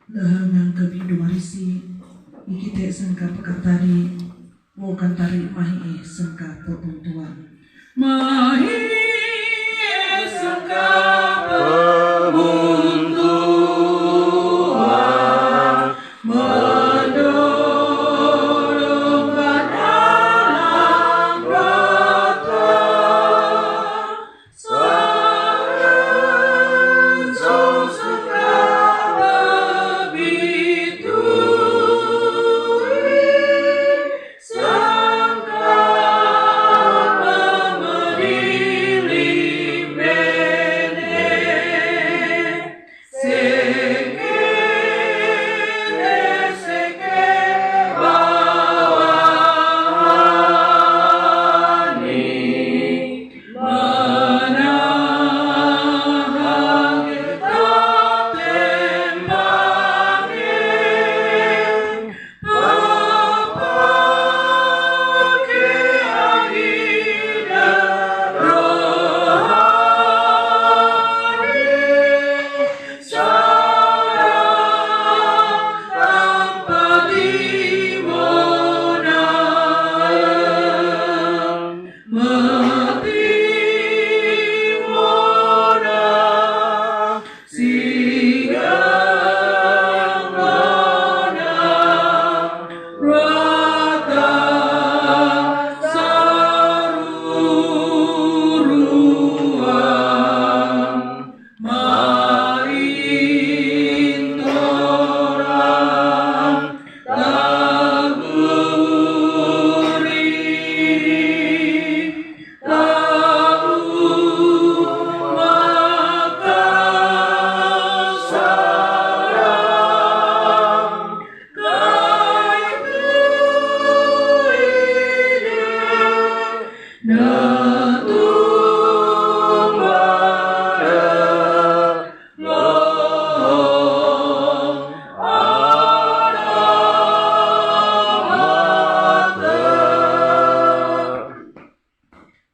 Dahangang kebidu marisi ikite sengka pekatari mau kantari mahi sengka pebuntuan mahi sengka pebuntuan mendorong dalam rata sarang sengka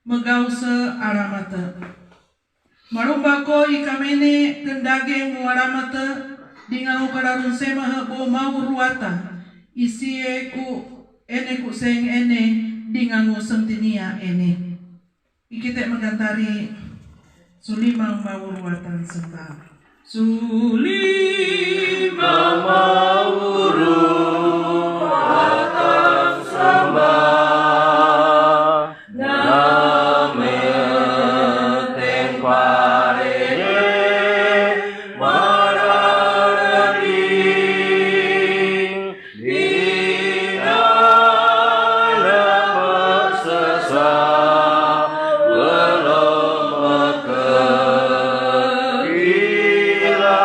megause aramata marumbako ikamene tendage muaramata dingangu kararun sema bo mau ruata isie ku ene ku seng ene dingangu sentinia ene ikite megantari sulimang mau ruatan senta sulimang mau ruatan sembah Bila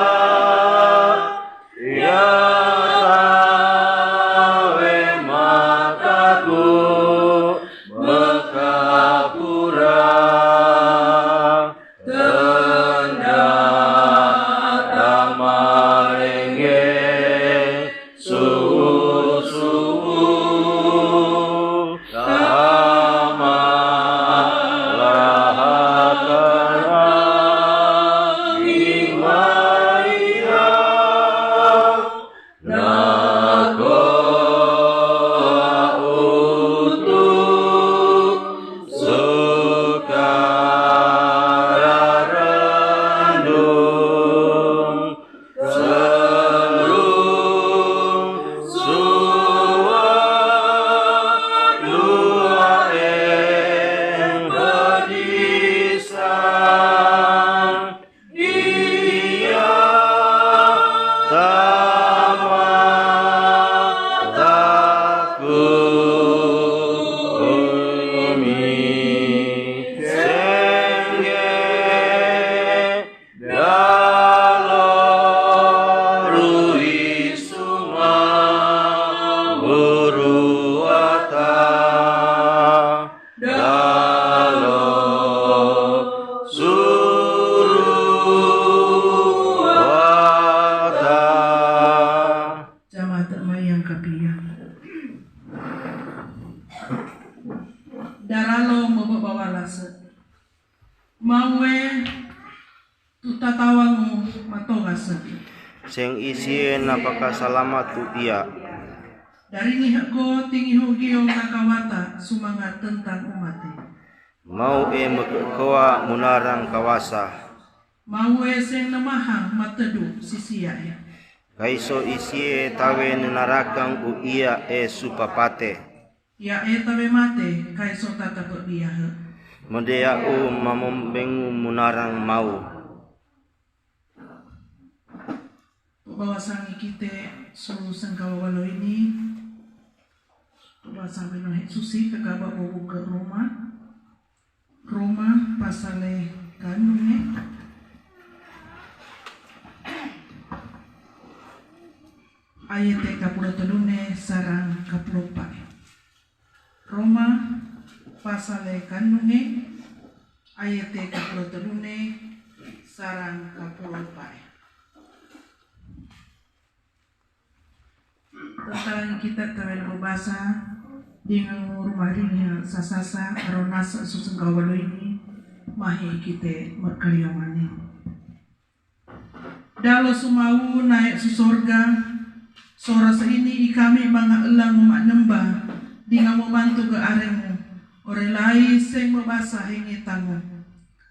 kuasa. Seng isi napakasalamat tu ia. Dari nihak ko tingihu giyo kakawata sumangat tentang umat. Mau mekekua munarang kawasa. Mau seng namahang matedu sisia ya. Kaiso isi tawe nenarakang u ia supapate. Ya tawe mate kaiso tata perbiahe. Medea mamombengu munarang mau. Bawasangi kita sulu sengkawalo ini. Bahasa binohe susi kagaba bobu ke Roma pasale kanunge ayat 33 sarang 24. Roma pasale kanunge ayat 33 sarang 24. Tentang kita tawel berbahasa dengan rumah ini sasasa aronas susengkawalo ini mahi kita merkaliamani. Dalo sumau naik susorga sorasa ini kami mga elang umat nembah dengan membantu ke aremu orelai seng berbahasa hengi tamu.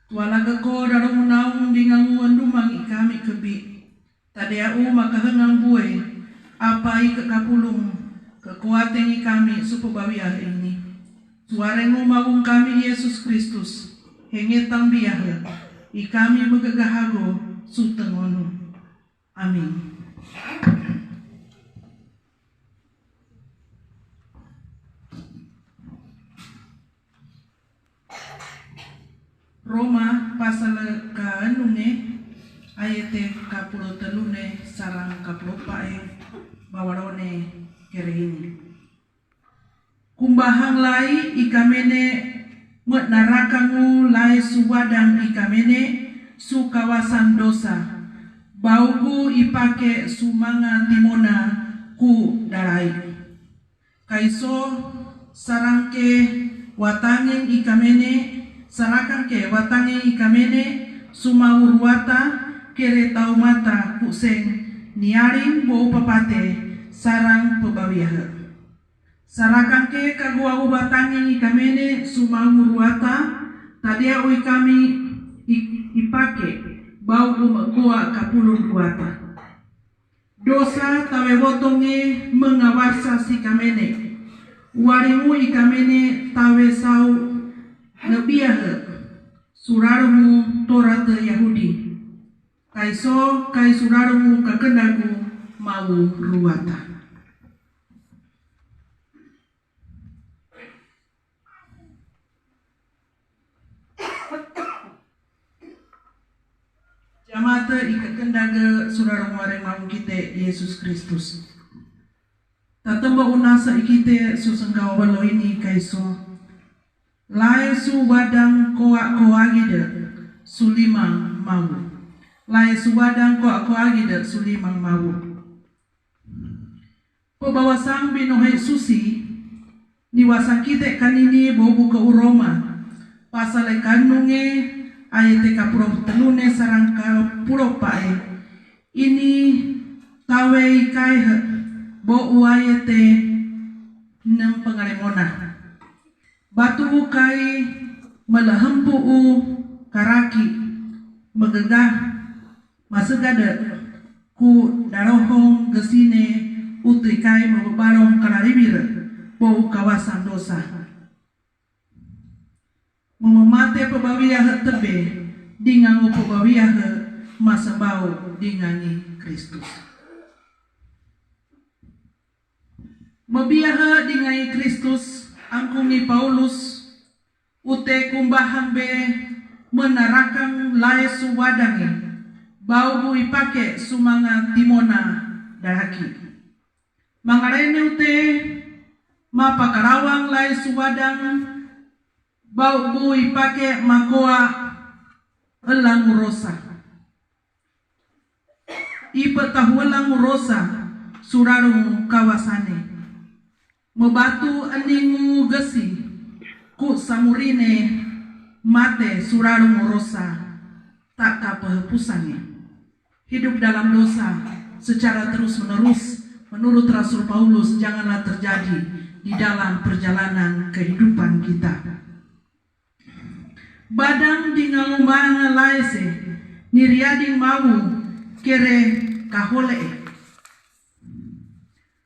Tualaga ko daro menaung dengan mendumang kami kebi tadeu maka hengang buai apa kekapulung kekuatan kami supabawiah ini. Suaremu maung kami Yesus Kristus hengetang biah kami megagahago sutengonu. Amin. Roma pasal kaanunge ayat 33 sarang 24 bawarone kere ini. Kumbahang lai ikamene narakangu lai suwadang ikamene su kawasan dosa. Bauku ipake sumanga timona ku darai. Kaiso sarangke watangin ikamene sarakangke watangin ikamene sumawurwata kere taumata kuseng niaring bo papate sarang pebawiah. Sarakangke kagua ubatangin ikamene sumawurwata tadia ui kami ipake bau gua kapulun ruata. Dosa tawe wotonge mengawarsa si kamene. Warimu ikamene tawe sau nebiah surarumu torate Yahudi. Kaiso kai surarumu kakendaku mau ruata. Jamata ikakendaga surarumu areng mau kita Yesus Kristus. Tatamba unasa ikite susenggawalo ini kaiso. Lai su wadang koa gida sulimang mau. Lai suwadang ko agida sulimang mau. Pembawasang binohe susi niwasang kita kanini bobu ke Roma pasal kanunge ayat 33 sarang 24 ini tawe kai bo ayat 6 pengalemona batu kai melahempu karaki megegah masegada ku darohong gesine utri kai mababarong kalaribir bau kawasan dosa memamate pebawiah tebe dengan pebawiah masa bau dingani Kristus mabiah dingai Kristus angkungi Paulus ute kumbahang be menarakan lai suwadangi bau ipake sumanga timona daraki. Mangarene ute mapa karawang lai suwadang bau ipake makoa elang rosa. Ipetahu elang rosa suraru kawasane. Mebatu aningu gesi ku samurine mate suraru rosa tak kapahepusannya. hidup dalam dosa secara terus-menerus menurut Rasul Paulus janganlah terjadi di dalam perjalanan kehidupan kita. Badang di ngangumanga laese niriading mau kere kahole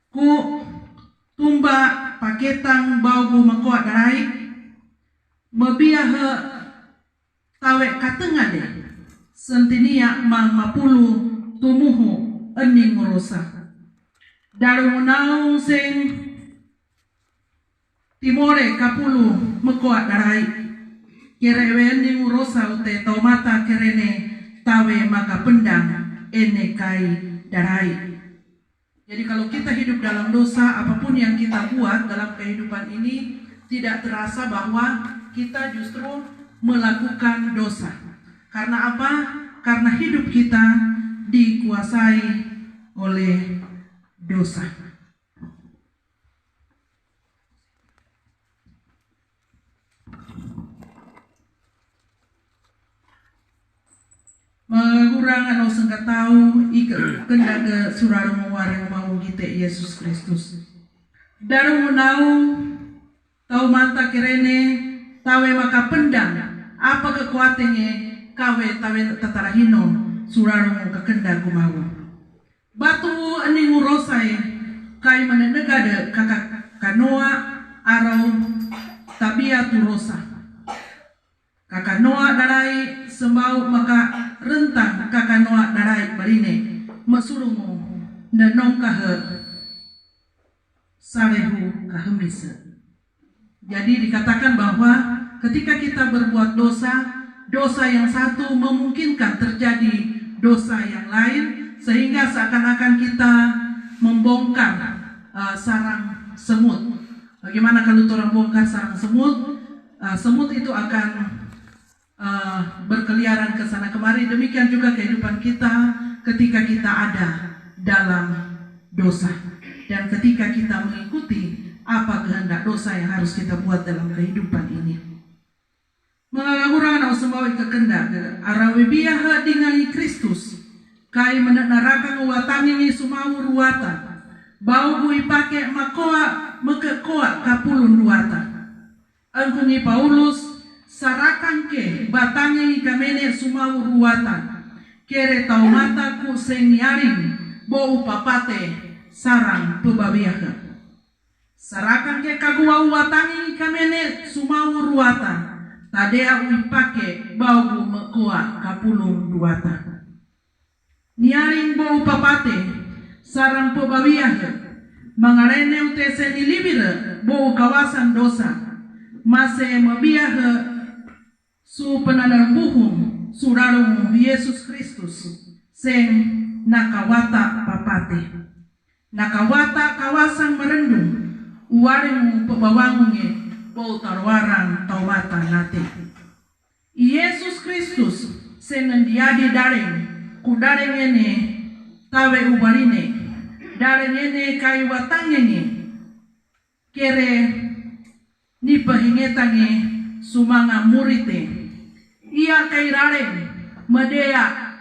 ku tumba paketang baugu makoa darai mabiahe tawe katengade sentinia mang mapulu tumuhu ening ngurusa darunau sing timore kapulu makoa darai kerewe ening ngurusa ute tau mata kerene tawe maka pendang ene kai darai. Jadi kalau kita hidup dalam dosa, apapun yang kita buat dalam kehidupan ini tidak terasa bahwa kita justru melakukan dosa. Karena apa? Karena hidup kita dikuasai oleh dosa. Mengurang atau sengkat tahu kenda ke surarung wareng mau kita Yesus Kristus. Darung menau tahu mata kerene tawe maka pendang apa kekuatannya kawe tawe tatarahino surarung kekenda kumau. Batu ening urosai kai menegade kakak kanoa arau tabia turosa. Kakak Noa darai sembau maka rentang kakak Noa darai barine masurungu nanong kahe sarehu kahemisa. Jadi dikatakan bahwa ketika kita berbuat dosa, dosa yang satu memungkinkan terjadi dosa yang lain sehingga seakan-akan kita membongkar sarang semut. Bagaimana kalau orang bongkar sarang semut? Semut itu akan berkeliaran ke sana kemari. Demikian juga kehidupan kita ketika kita ada dalam dosa dan ketika kita mengikuti apa kehendak dosa yang harus kita buat dalam kehidupan ini. Mengagurang au sembawi kekendak arawe biaha dengan Kristus kai menaraka nguwatangi sumawu ruwata bau hui pake makoa mekekoa kapulun ruwata angkungi Paulus sarakan ke batangi kamene sumawu ruwata kere tau mata ku senyaring bau papate sarang pebabiaka sarakan ke kagua watangi kamene sumawu ruwata tadea uipake bau mekoa kapulung duata niaring bau papate sarang pebabiaka mangarene utese nilibire bau kawasan dosa mase mabiahe su penadar buhum surarung Yesus Kristus seng nakawata papate nakawata kawasan merendung uwaring pebawangunge bau tarwarang taumata nate Yesus Kristus senendiadi dareng kudareng ene tawe ubarine dareng ene kai watangenge kere ni pahingetange sumanga murite ia kairareng medea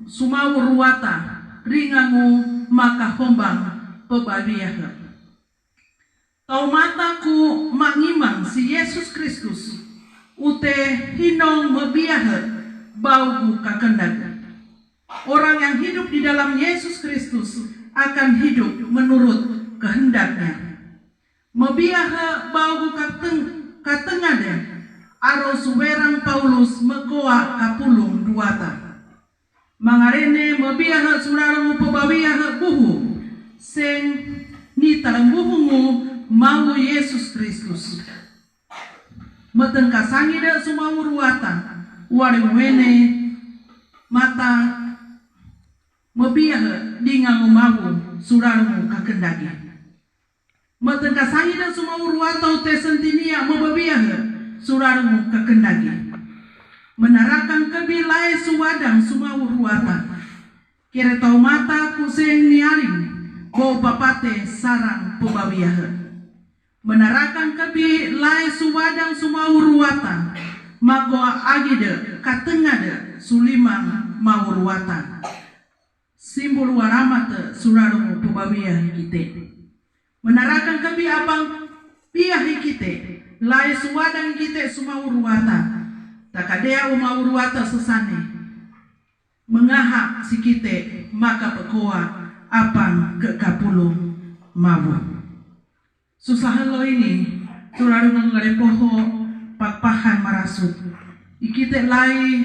sumawu ruwata ringangu maka hombang pebabiaha tau mataku mangimang si Yesus Kristus ute hinong mebiaha baugu kakendaga. Orang yang hidup di dalam Yesus Kristus akan hidup menurut kehendaknya. Mebiaha baugu katengade aro suwerang Paulus mekoa kapulung duata. Mangarene mebiaha surarung pebabiaha buhu seng ni tarangbuhungu mau Yesus Kristus. Metengkasangi da sumawu ruwata waring wene mata mebiaha dingangu mawu surarung kakendagi. Metengkasangi da sumawu ruwata ute sentinia mebabiaha surarung kakendagi. Menarakan kebilai suwadang sumawu ruwata kira tau mata kuseng niaring bau papate sarang pebabiaha. Menarakan kebi lai suwadang sumawu ruwata magoa agide katengade sulimang mawurwata. Simbol waramata suraru pubawia hikite. Menarakan kebi abang pia hikite. Lai suwadang hikite sumawurwata. Takadea umawurwata sesane. Mengahak sikite maka pekoa apang ke kapulu mawu. Susah lo ini suraru ngalepoho pakpahan marasut. Ikite lai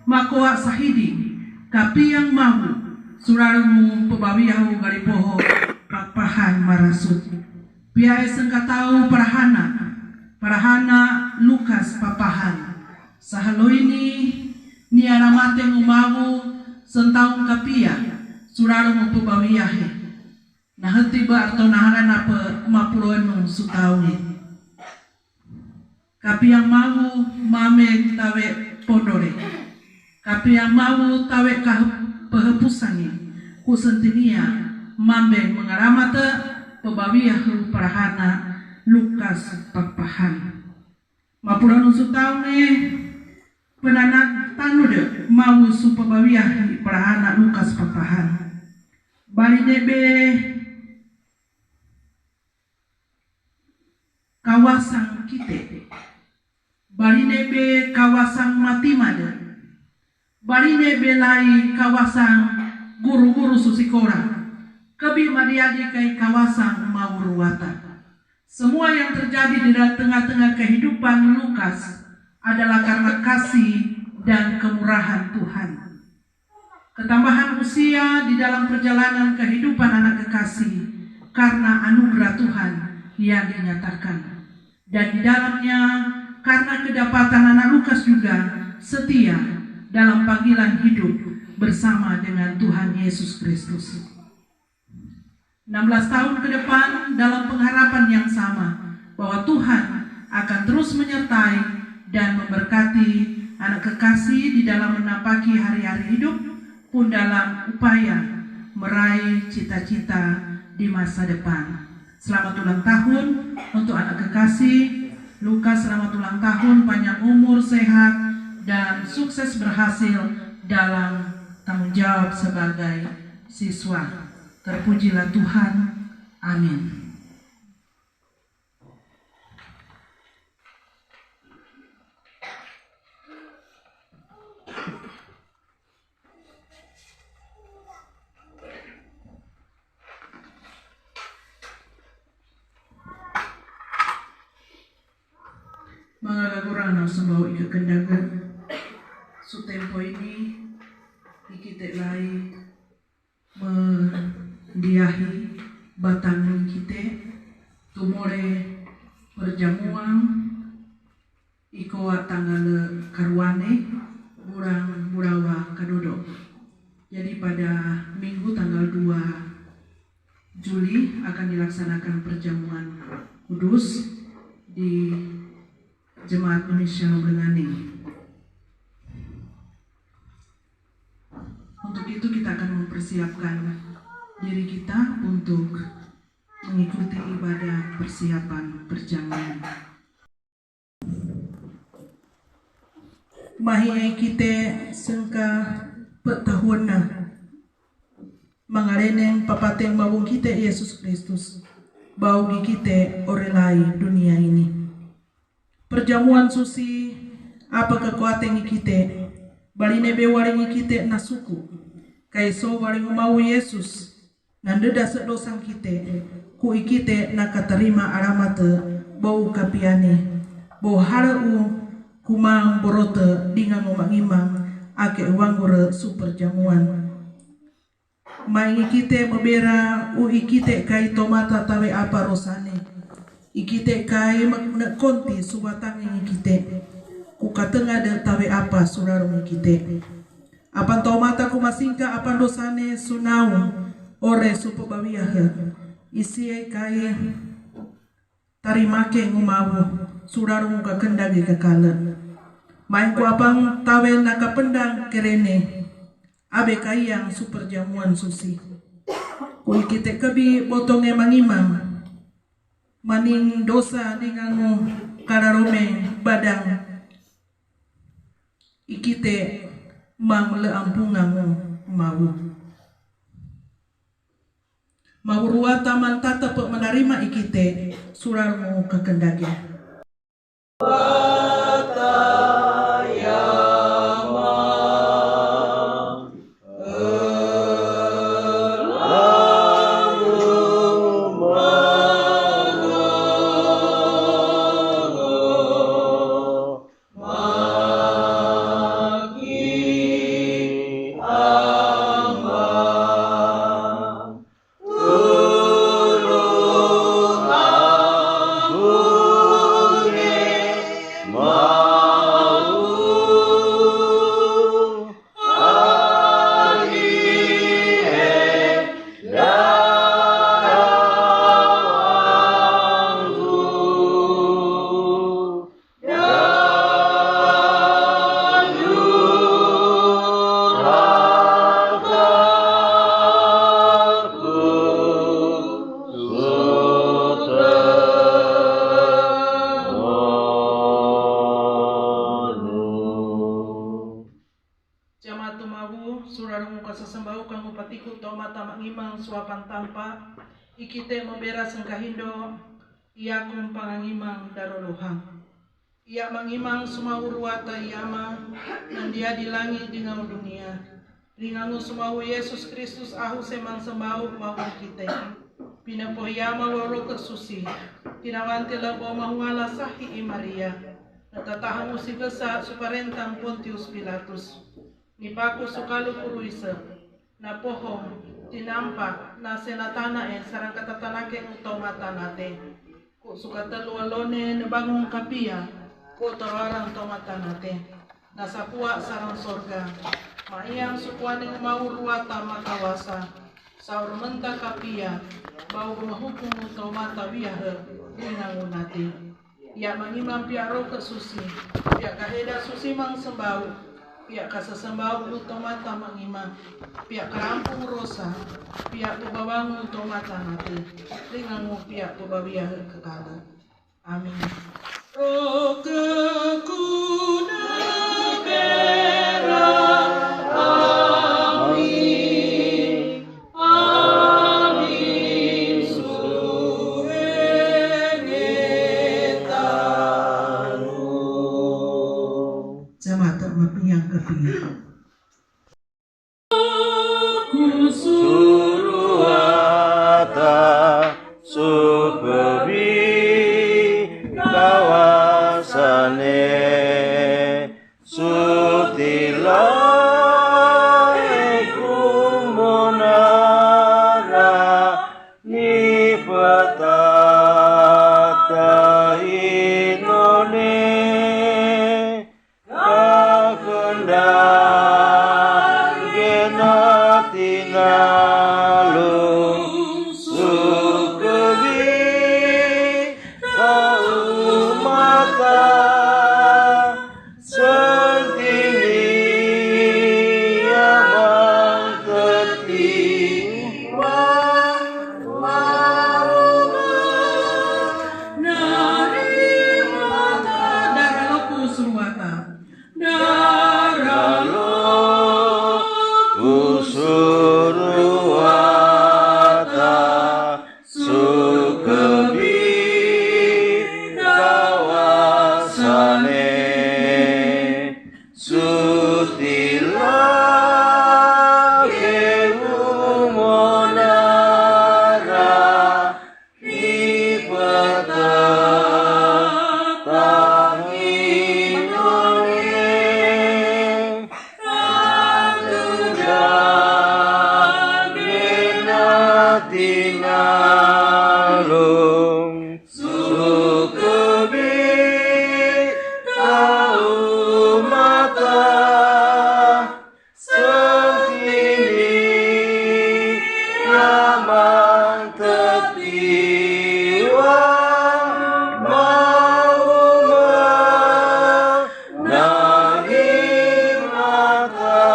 makoa sahidi kapiang mawu suraru pebawiahu ngalepoho pakpahan marasut. Piai sengkatau parahana Lukas papahan. Sahalo ini niara mate ngumawu sentaung kapia suraru mupubawiahe nah tiba atau nahangan apa mapuloenu sutaungi kapiang mawu mame tawe pondore kapiang mawu tawe pehepusani ku sentinia mambe mengaramata pebawiahu parahana Lukas papahan mapuloenu sutaungi penanak tanude mau supabawiyah parahana Lukas papahan bali debe kawasan kite bali debe kawasan matimade bali debe lai kawasan guru-guru susikora kebi mariadi kai kawasan mawurwata. Semua yang terjadi di tengah-tengah kehidupan Lukas adalah karena kasih dan kemurahan Tuhan. Ketambahan usia di dalam perjalanan kehidupan anak kekasih karena anugerah Tuhan yang dinyatakan. Dan di dalamnya karena kedapatan anak Lukas juga setia dalam panggilan hidup bersama dengan Tuhan Yesus Kristus. 16 tahun ke depan dalam pengharapan yang sama bahwa Tuhan akan terus menyertai dan memberkati anak kekasih di dalam menapaki hari-hari hidup pun dalam upaya meraih cita-cita di masa depan. Selamat ulang tahun untuk anak kekasih Lukas, selamat ulang tahun, panjang umur, sehat, dan sukses berhasil dalam tanggung jawab sebagai siswa. Terpujilah Tuhan. Amin. Mga kurang sembaw ikakendagan su tempo ini ikite lai mendiahi batang kite tumore perjamuan ikoa tanggal karwane burang burawa kadodo. Jadi pada minggu tanggal 2 Juli akan dilaksanakan perjamuan kudus di Jemaat Indonesia Benganing. Untuk itu kita akan mempersiapkan diri kita untuk mengikuti ibadah persiapan perjamuan. Mahi kita sengka petahuna mangareneng papateng mawung kita Yesus Kristus baugi kita orelai dunia ini. Perjamuan susi apa kekuatan kita baline be waringi kita nasuku kaiso waringu mau Yesus nandeda sedosang kita ku ikite nakaterima aramate bau kapiane bau harau kumang borote dingang ngomangimang ake wanggure super jamuan maingi kita membera u ikite kai tomata tawe apa rosane ikite kai konti subatang ikite ku katengah de tawe apa surarung ikite apan tomata ku masingka apan dosane sunau ore supabawiyah isi kai tarimake ngumawu surarung kakendage kakala main ku apang tawe nakapendang kerene abe kai yang super jamuan susi ku ikite kebi botonge mangimang maning dosa ningangu kararome badang ikite mang leampunganmu mau. Mau ruata mantata pe menerima ikite surarmu kekendaki. Jamaatu mawu surarmu kasasembau kanggo patiku tomata mangimang suapan tanpa ikite membera sengkahindo ia kumpangangimang daruluhang ia mangimang sumau ruata iama dan dia di langit di ngau dunia ringangu sumau Yesus Kristus ahu semang sembau mau kite pinapo iama loro kesusi tinawanti labo mahungala sahi i Maria natatahamu si besa suparentang Pontius Pilatus nipaku sukalu puruisa na pohong tinampak na senatana sarang katatanake utama tanate ku sukatelu alone nebangong kapia ku tawarang tomatanate na sapua sarang sorga maiyang sukuaning mau ruata makawasa saur menta kapia bau mahukum utomata biyahe dinangunati ya mangimang piaro kesusi ya kaheda susi mang sembau pihak kasasembau utomata mangima pihak kerampung rosa pihak pubawang utomata nati ringangu pihak pubawiyah kekala amin. Roh kekuna merah amin amin surengetanu jamaat yang ketiga. Suruhata subebi kawasane sutila kumonara nipatata inone tinalung sukebi kaumata sentini amang tetiwa Nari mata daraloku surwata daralo Suruhata sukebi kawasane sutila kerumonara ipata tinalung sukebi kaumata sentini amang tetiwa mauma nanging mata.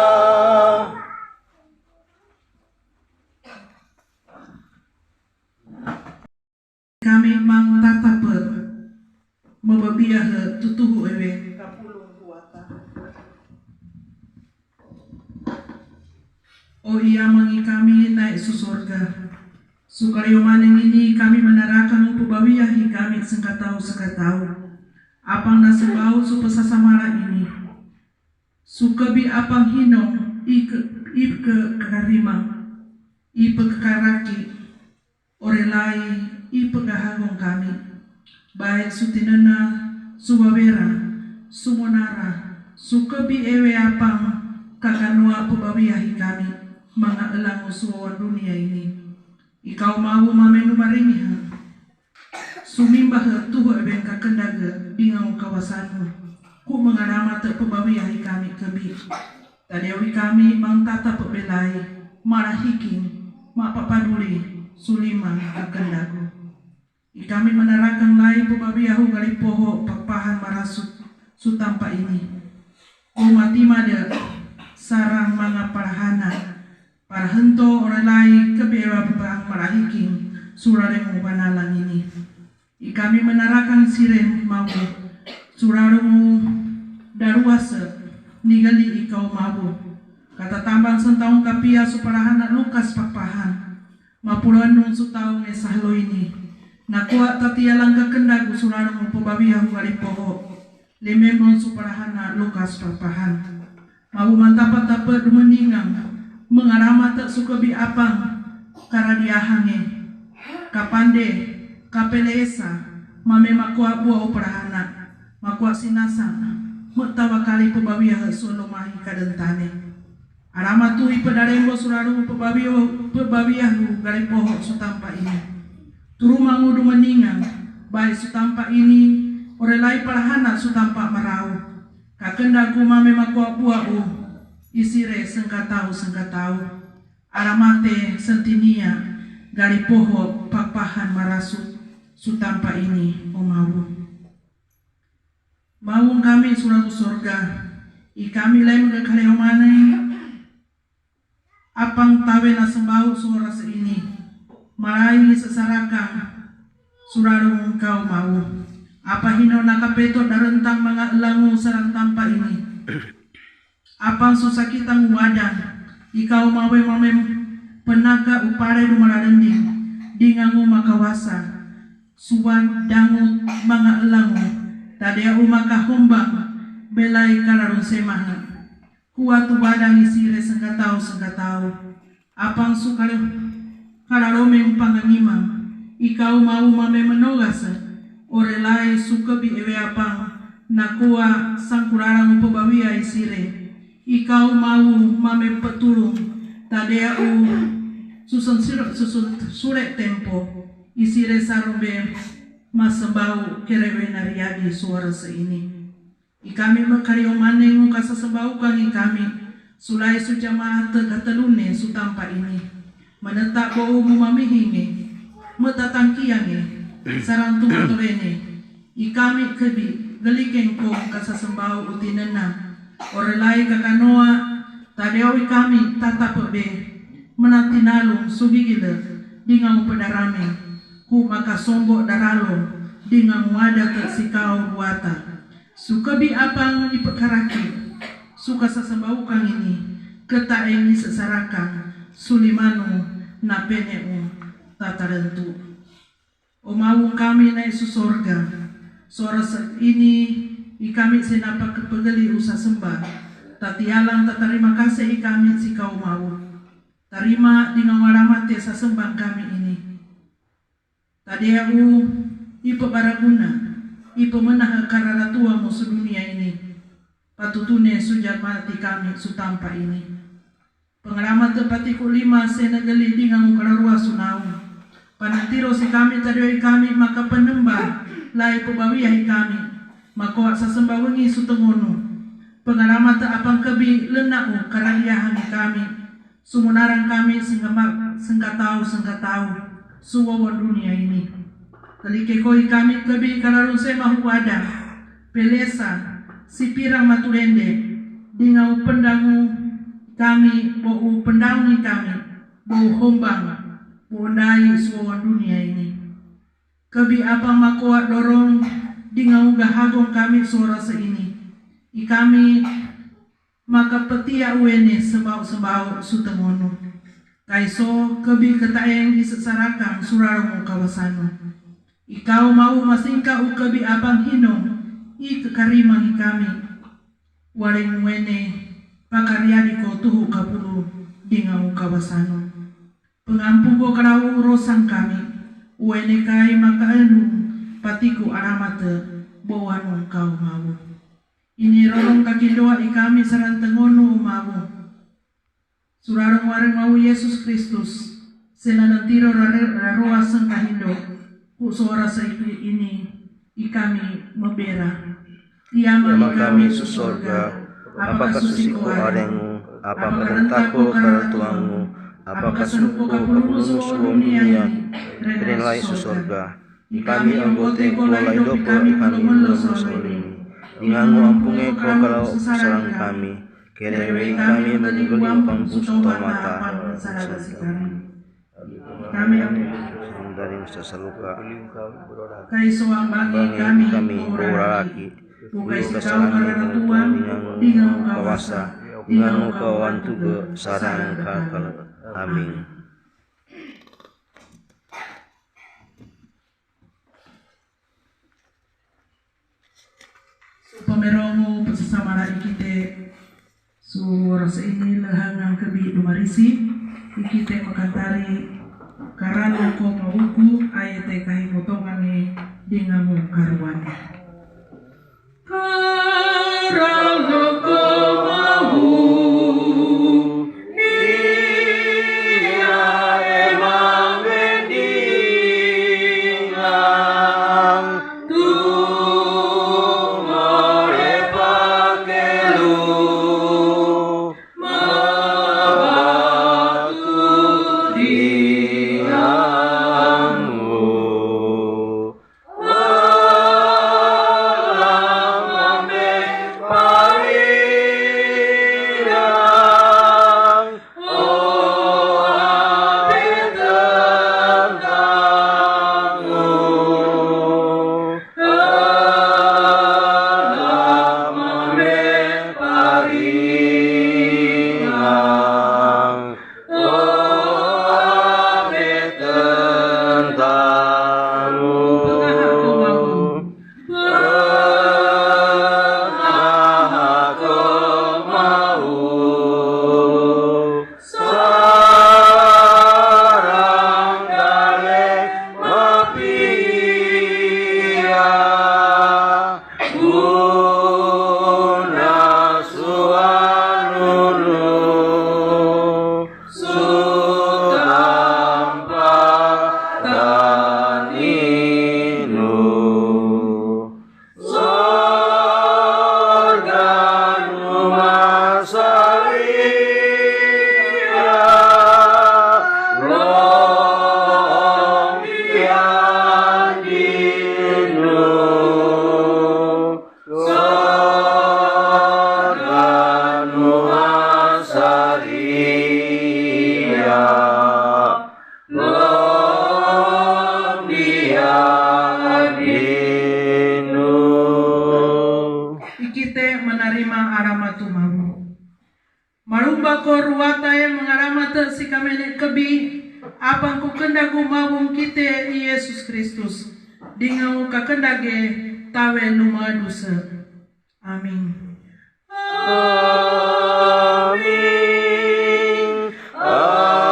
Kami mang tataper membabiyah tutuhu ewe kapulung ruata O Ia mangi kami naik su sorga. Sukario maning ini kami menarakan pubawiyahi kami sekatau. Apang nasembau su pesasamara ini. Sukebi apang hinong ike karimang. Ipe kekaraki. Orelai ipe gahagong kami. Baik sutinena, suwawera, sumonara, sukebi ewe apang kakanua pubawiyahi kami. Mga elango suwawan dunia ini. Ikau mau mamenu maringiha. Sumimbah tuhu eben kakendaga bingau kawasanmu. Ku mengarama te pubawiyahi kami kebi. Tadewi kami mang tata pebelai. Marah hiking. Ma papaduli. Sulima kakendagu. Kami menarakan lai pubawiyahu gali poho papahan marasut. Sutampa ini. Umati mada. Sarang mga parahana. Para hento orang lain kebewa bebang marahiking suraremu banalang ini. Kami menarakan siren mau suraremu daruasa nigali ikau mabu. Kata tambang sentaung kapia suparahana lukas papahan. Mapuluan nung sutaung esahlo ini. Nakuat tatia langka kendagu suraremu pubawiyahu galipoho. Lememon suparahana lukas papahan. Mau mantapat dapat dumeningang. Mengarama tak suka bi apang karadiahange kapande kapelesa mame makua buah uperahana makua sinasa mutawa kali pebawiyah solomahi kadentane arama tu ipedarembo suraru pebawiyah gali poho sutampa ini turumangu dumeningan baik sutampa ini orelai parahana sutampa marau kakendaku mame makua buah isire sengkatau alamate sentinia gali poho papahan marasut sutampa ini omawu mawung kami suratu sorga kami lain mengakareo manai apang tawe na sembau suara seini malai sesarakang surarung kau mau apa hino nakapeto darentang mga elangu sarang tampa ini apang susah kita nguadang ikau mawe penaga upare dumararending dingangu makawasa suwan dangu mga elangu tadea umaka humbang belai kalarun semaha kuatu badang isire sengkatau apang sukale kalarome pangangimang ikau mau mame menogasa orelai sukebi ewe apang nakua sangkurarang pebawia isire ikau mau mame petulung tadea susun surek tempo isire sarumbe masembau kerewe nariadi suara seini ikami mekario maneng kasa sembau kami sulai sujamaah tegatalune sutampa ini menetak bau mumamihinge metatangkiange sarang tumutulene ikami kebi gelikeng kong kasa sembau utinena orelai kakanoa tadewi kami tatap be menatinalung sugigile dingang pedarame ku maka sombok daralo dingang wada tersikau buata sukabi apang ipekaraki suka sesembau kang ini ketaengi sesarakan sulimanu napeneu tatarentu omawung kami naik susorga suara ini ikami sinapa kepegeli usah sembah tatialang tak terima kasih ikami si kau mau tarima dengan waramate sa sembang kami ini tadiau ipe baraguna ipe menah kararatua musuh dunia ini patutune sujat mati kami sutampa ini pengalaman tepatiku 5 senegeli dengan kararua sunau panatiro si kami tadiau kami maka penembah lai pebawiyahi kami makoa sa sembawengi sutengono pengalaman tak apang kebi lenau karaliahan kami sumunarang kami sengkatau suwawan dunia ini telike koi kami kebi kalarun sema huwada pelesa si pirang matulende dingau pendangu kami bau pendangi kami bau hombang bau ndai suwawan dunia ini kebi apang makoa dorong dingau gahagong kami suara seini ikami maka petia uene sembau sutemono. Kaiso kebi ketaeng disesarakang surarong kawasano. Ikau mau masingka ukebi abang hinong i kekarimang kami. Waring wene pakaryadi ko tuhu kapulu dingau kawasano. Pengampung ko karau urusan kami. Uene kai maka anu patiku aramate bawanong kau mau. Ini rorong kaki doa ikami sarang tengono mau. Surarong wareng mau Yesus Kristus. Senadang tiro raroa sengkahindo. Ku suara saiki ini ikami membera. Tiama kami susurga. Apakah susiku arengmu? Apakah rentaku karatuangmu? Apakah suku kapulunu dunia? Renilai susurga. Ikami anggote kulai dopo ikami belum musolini. Ingangu ampunge ko kalau serang kami. Kerewe kami menggeli pampung mata. Kami dari sesaluka. Kaisuang bagi kami beraraki. Bukai sikau karena Tuhan dengan kawasa. Dengan kawan tuga sarang kakal. Amin. Pamerongo pasasamara ikite rasa ini lehangang kebi dumarisi ikite makantari karano ko mauku ayete kahi potongange dingamu karuan karano ko mau apang ku kendagu mawung kite Yesus Kristus dingau kakendage tawe lumadusa. Amin. Amin. Amin.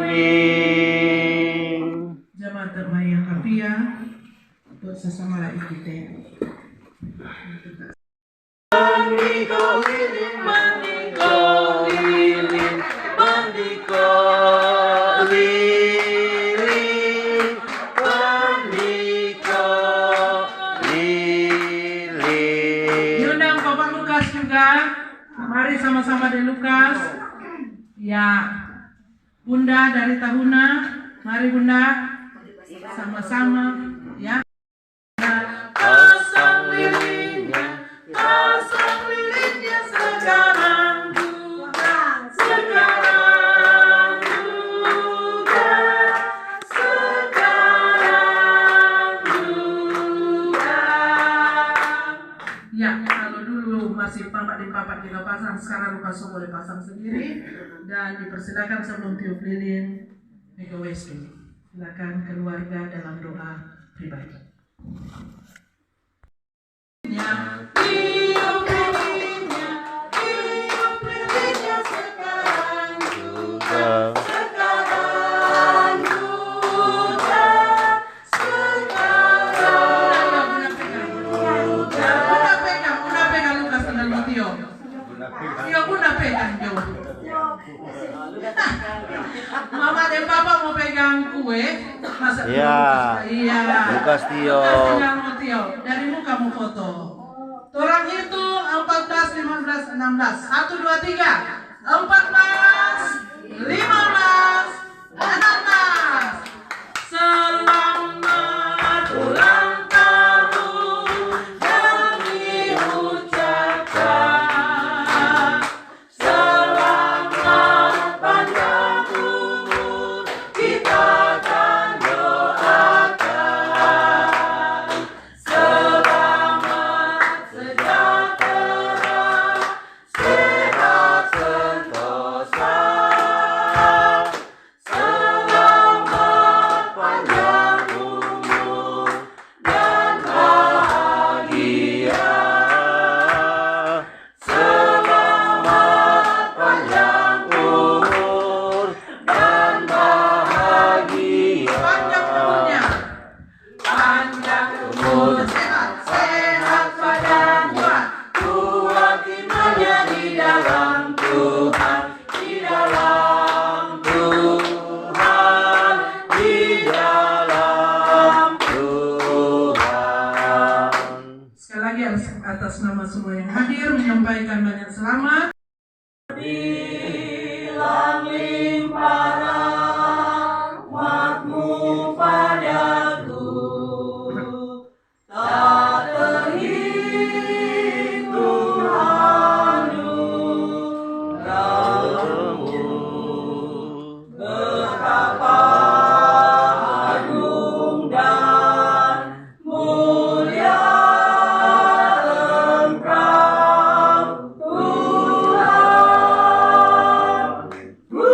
Amin. Jamaat termayang kapia untuk sesama ikite. Bandiko lilin, bandiko lilin, bandiko lilin, bandiko lilin. Diundang Bapak Lukas juga. Mari sama-sama di Lukas. Ya, Bunda dari Tahuna. Mari Bunda, sama-sama ya. Pasang lilinnya sekarang juga, sekarang juga, sekarang Ya, kalau dulu masih papak di kita pasang, sekarang lupa so boleh pasang sendiri. Dan dipersilakan sebelum tiup lilin, Mega Wesley. Silakan keluarga dalam doa pribadi. Ya, tiup lilinnya sekarang juga. Mama dan papa mau pegang kue, masa Ya. Iya. Lukas Tio. Tio. Dari muka mau foto. Orang hitung 14, 15, 16. 1, 2, 3. 14, 15, 16. Selamat ulang tahun kami ucapkan. Selamat panjang umur kita akan doakan. Selamat sejahtera, sehat sentosa. Selamat panjang umur dan bahagia. Selamat panjang umur dan bahagia. Panjang umurnya. Panjang umur, sehat badan kuat. Kuat imannya di dalam Tuhan. Di dalam Tuhan. Di dalam Tuhan. Sekali lagi atas nama semua yang hadir menyampaikan banyak selamat. Bilang limpah rahmatmu padaku, tak terhitung anugerahmu. Betapa agung dan mulia Engkau, Tuhan. Ku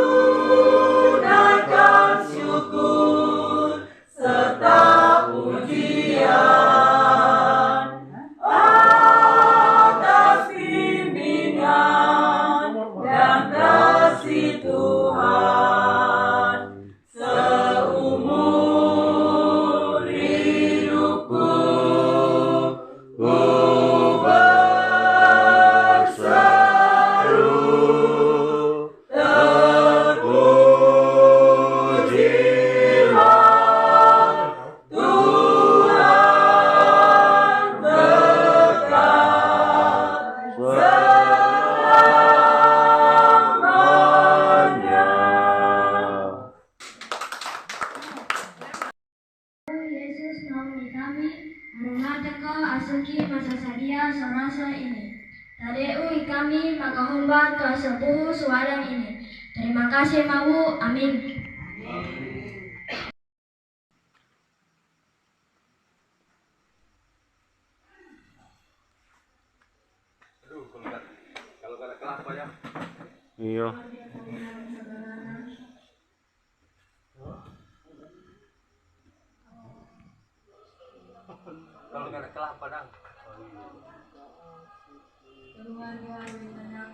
naikkan syukur serta pujian atas bimbingan dan kasih Tuhan. Seumur hidupku ku berseru, terpujilah Tuhan berkat selamanya. Yesus menolong kami, arungan teko asuki masa sadia serasa ini. Tadeu kami maka homba tua sepuh suara ini. Terima kasih mau, amin. Iya. Kalau nggak ada kelapa dong. Keluarga dengan